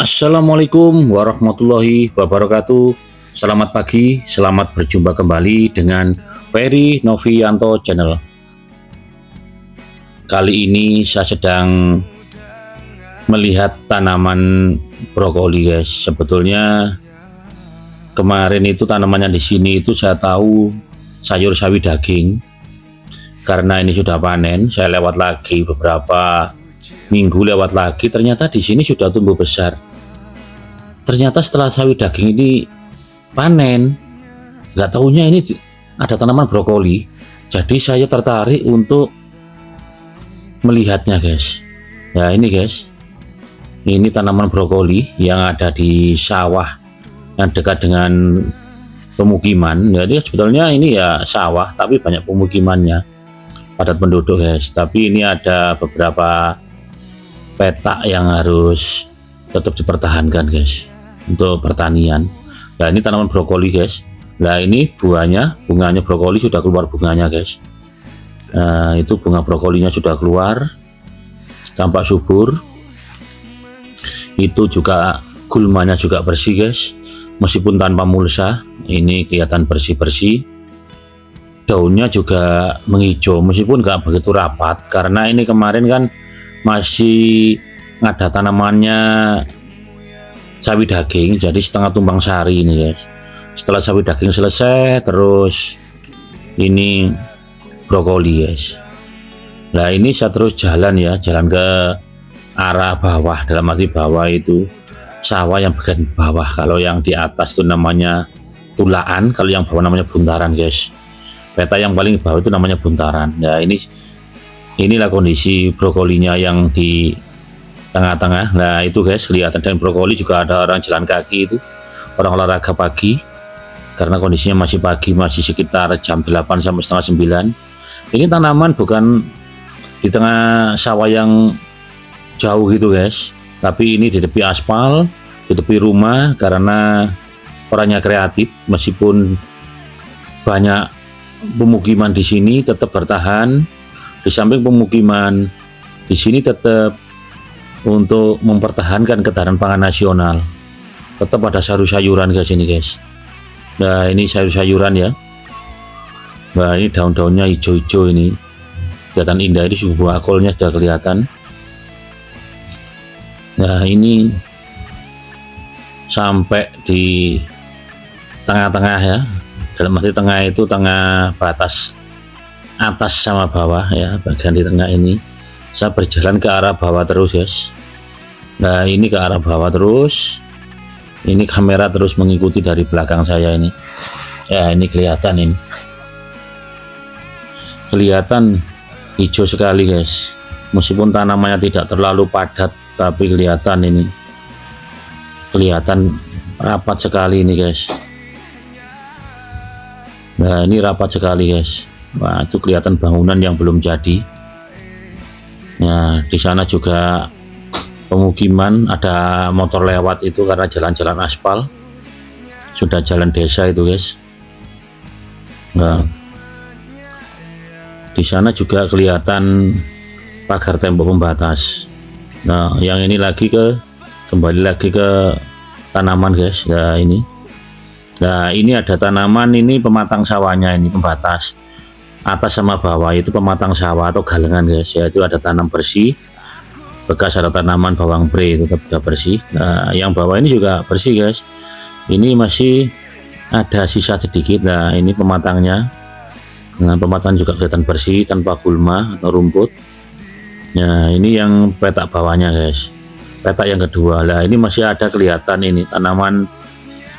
Assalamualaikum warahmatullahi wabarakatuh. Selamat pagi, selamat berjumpa kembali dengan Ferry Novianto Channel. Kali ini saya sedang melihat tanaman brokoli, guys. Sebetulnya kemarin itu tanamannya di sini itu saya tahu sayur sawi daging. Karena ini sudah panen, saya lewat lagi beberapa minggu lewat lagi, ternyata di sini sudah tumbuh besar. Ternyata setelah sawi daging ini panen, nggak tahunya ini ada tanaman brokoli. Jadi saya tertarik untuk melihatnya, guys. Ya ini, guys, ini tanaman brokoli yang ada di sawah yang dekat dengan pemukiman. Jadi sebetulnya ini ya sawah, tapi banyak pemukimannya, padat penduduk, guys. Tapi ini ada beberapa petak yang harus tetap dipertahankan, guys, untuk pertanian. Nah ini tanaman brokoli, guys. Nah ini bunganya brokoli sudah keluar bunganya, guys. Nah, itu bunga brokolinya sudah keluar, tampak subur. Itu juga gulmanya juga bersih, guys, meskipun tanpa mulsa. Ini kelihatan bersih-bersih. Daunnya juga menghijau meskipun nggak begitu rapat, karena ini kemarin kan masih ada tanamannya sawi daging, jadi setengah tumpang sari ini, guys. Setelah sawi daging selesai, terus ini brokoli, guys. Nah ini saya terus jalan ke arah bawah, dalam arti bawah itu sawah yang bagian bawah. Kalau yang di atas itu namanya tulaan, kalau yang bawah namanya buntaran, guys. Peta yang paling bawah itu namanya buntaran. Nah inilah kondisi brokolinya yang di tengah-tengah. Nah itu, guys, kelihatan. Dan brokoli juga ada orang jalan kaki, itu orang olahraga pagi, karena kondisinya masih pagi, masih sekitar jam 8 sampai setengah 9. Ini tanaman bukan di tengah sawah yang jauh gitu, guys, tapi ini di tepi aspal, di tepi rumah, karena orangnya kreatif. Meskipun banyak pemukiman di sini, tetap bertahan di samping pemukiman di sini, tetap untuk mempertahankan ketahanan pangan nasional. Tetap ada sayur-sayuran, guys, ini, guys. Nah ini sayur-sayuran ya. Nah ini daun-daunnya hijau-hijau, ini kelihatan indah. Ini buah kolnya sudah kelihatan. Nah ini sampai di tengah-tengah ya. Dalam arti tengah itu tengah batas atas sama bawah ya, bagian di tengah ini. Saya berjalan ke arah bawah terus, guys. Nah ini ke arah bawah terus. Ini kamera terus mengikuti dari belakang saya ini. Ya ini kelihatan, ini kelihatan hijau sekali, guys. Meskipun tanamannya tidak terlalu padat, tapi kelihatan ini, kelihatan rapat sekali ini, guys. Nah ini rapat sekali, guys. Wah itu kelihatan bangunan yang belum jadi. Nah di sana juga pemukiman, ada motor lewat itu karena jalan-jalan aspal, sudah jalan desa itu, guys. Nah di sana juga kelihatan pagar tembok pembatas. Nah yang ini kembali lagi ke tanaman, guys. Nah ini ada tanaman, ini pematang sawahnya, ini pembatas atas sama bawah itu pematang sawah atau galengan, guys. Yaitu ada tanam bersih, bekas ada tanaman bawang pre, itu sudah bersih. Nah yang bawah ini juga bersih, guys. Ini masih ada sisa sedikit. Nah ini pematangnya. Nah pematang juga kelihatan bersih, tanpa gulma atau rumput. Nah ini yang petak bawahnya, guys. Petak yang kedua. Nah ini masih ada kelihatan ini tanaman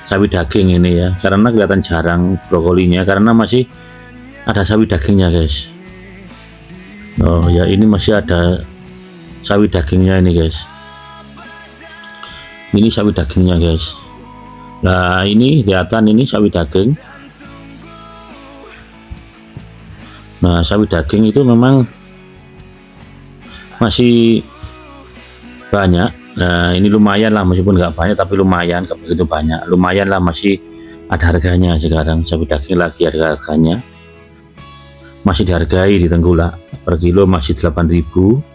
sawi daging ini ya, karena kelihatan jarang brokolinya karena masih ada sawi dagingnya, guys. Oh ya ini masih ada sawi dagingnya ini, guys. Ini sawi dagingnya, guys. Nah ini kelihatan, ini sawi daging. Nah sawi daging itu memang masih banyak. Nah ini lumayan lah, meskipun nggak banyak tapi lumayan, nggak begitu banyak, lumayan lah, masih ada harganya sekarang. Sawi daging lagi ada harganya, masih dihargai di Tenggulak per kilo masih 8.000.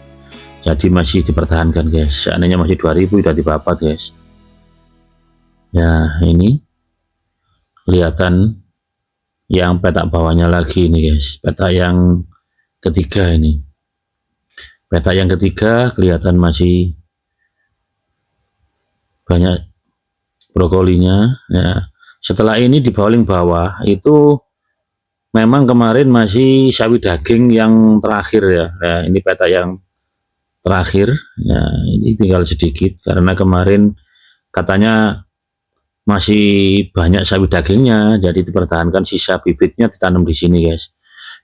jadi masih dipertahankan, guys. Seandainya masih 2000 sudah dibabat, guys. Ya, ini kelihatan yang petak bawahnya lagi nih guys, petak yang ketiga ini. Petak yang ketiga kelihatan masih banyak brokolinya ya. Setelah ini di paling bawah itu memang kemarin masih sawi daging yang terakhir ya. Nah, ini petak yang terakhir ya, ini tinggal sedikit karena kemarin katanya masih banyak sawi dagingnya, jadi dipertahankan, sisa bibitnya ditanam di sini guys.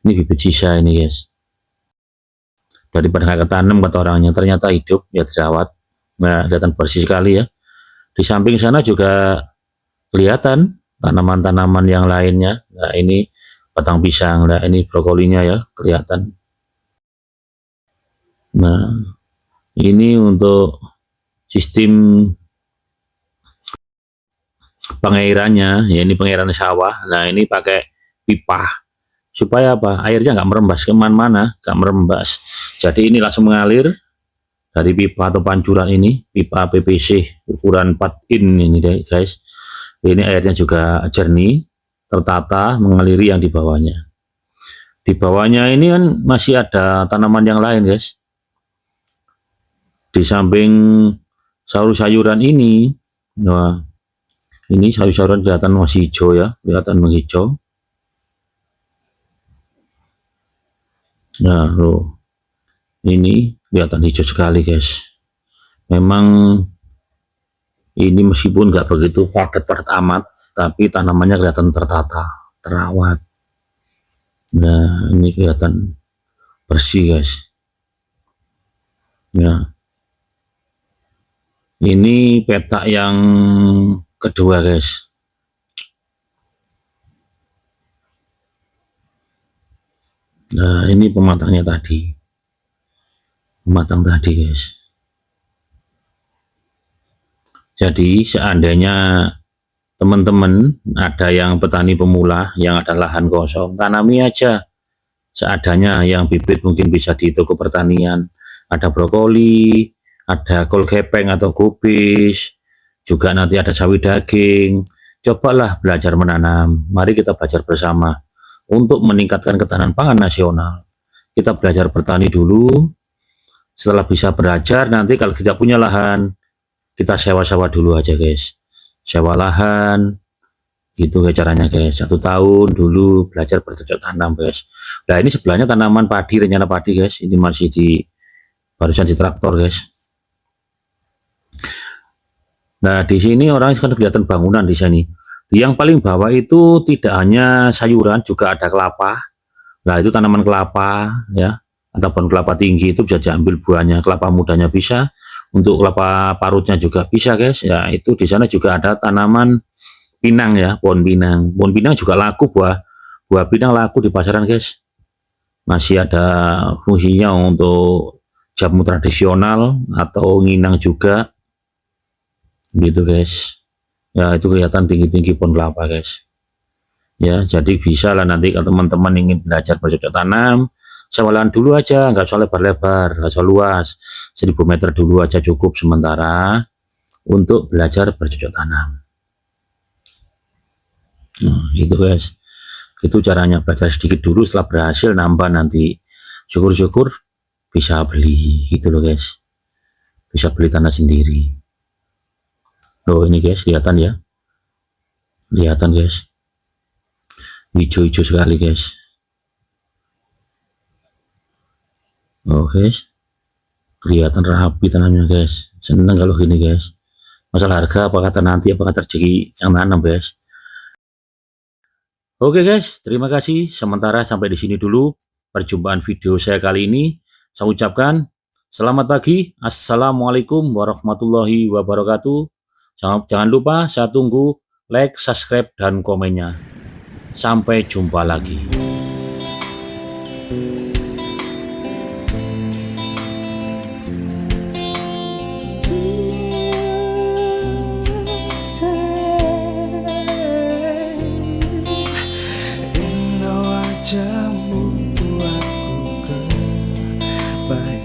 Ini bibit sisa ini guys, daripada nggak ketanam kata orangnya, ternyata hidup ya, dirawat. Nah, kelihatan bersih sekali ya. Di samping sana juga kelihatan tanaman-tanaman yang lainnya. Nah, ini batang pisang, nah ini brokolinya ya kelihatan. Nah, ini untuk sistem pengairannya ya, ini pengairan sawah. Nah, ini pakai pipa supaya apa, airnya nggak merembas kemana-mana, nggak merembas, jadi ini langsung mengalir dari pipa atau pancuran ini, pipa PVC ukuran 4 in ini deh guys. Ini airnya juga jernih, tertata, mengaliri yang di bawahnya. Di bawahnya ini kan masih ada tanaman yang lain guys. Di samping sayur-sayuran ini, nah ini sayur-sayuran kelihatan masih hijau ya, kelihatan menghijau. Nah loh, ini kelihatan hijau sekali guys. Memang ini meskipun nggak begitu padat-padat amat, tapi tanamannya kelihatan tertata, terawat. Nah, ini kelihatan bersih guys. Nah, ini petak yang kedua guys. Nah, ini pematangnya tadi, pematang tadi guys. Jadi seandainya teman-teman ada yang petani pemula yang ada lahan kosong, tanami aja seadanya, yang bibit mungkin bisa di toko pertanian. Ada brokoli, ada kol gepeng atau kubis, juga nanti ada sawi daging. Cobalah belajar menanam, mari kita belajar bersama untuk meningkatkan ketahanan pangan nasional. Kita belajar bertani dulu, setelah bisa belajar nanti kalau tidak punya lahan, kita sewa-sewa dulu aja guys, sewa lahan gitu kayak caranya guys. 1 tahun dulu belajar bercocok tanam guys. Nah, ini sebelahnya tanaman padi, rencana padi guys, ini masih di barusan di traktor guys. Nah, di sini orang kan kelihatan bangunan di sini. Yang paling bawah itu tidak hanya sayuran, juga ada kelapa. Nah, itu tanaman kelapa ya, ataupun kelapa tinggi itu bisa diambil buahnya, kelapa mudanya bisa, untuk kelapa parutnya juga bisa guys. Ya, itu di sana juga ada tanaman pinang ya, pohon pinang. Pohon pinang juga laku, buah pinang laku di pasaran guys. Masih ada fungsinya untuk jamu tradisional atau nginang juga gitu guys. Ya, itu kelihatan tinggi-tinggi pohon kelapa guys. Ya, jadi bisa lah nanti kalau teman-teman ingin belajar bercocok tanam, sewa lahan dulu aja, nggak usah lebar-lebar, nggak usah luas, 1000 meter dulu aja cukup sementara untuk belajar bercocok tanam. Nah, gitu guys, itu caranya, belajar sedikit dulu, setelah berhasil nambah nanti syukur-syukur bisa beli gitu loh guys, bisa beli tanah sendiri. Oh, ini guys, kelihatan ya, kelihatan guys, hijau-hijau sekali guys. Oh guys, kelihatan rapi tanamnya guys, seneng kalau gini guys. Masalah harga apa kata nanti, apakah rezeki yang nanam guys. Oke guys, terima kasih, sementara sampai di sini dulu perjumpaan video saya kali ini. Saya ucapkan selamat pagi, assalamualaikum warahmatullahi wabarakatuh. Jangan lupa saya tunggu like, subscribe, dan komennya. Sampai jumpa lagi. Wajahmu buatku kembali.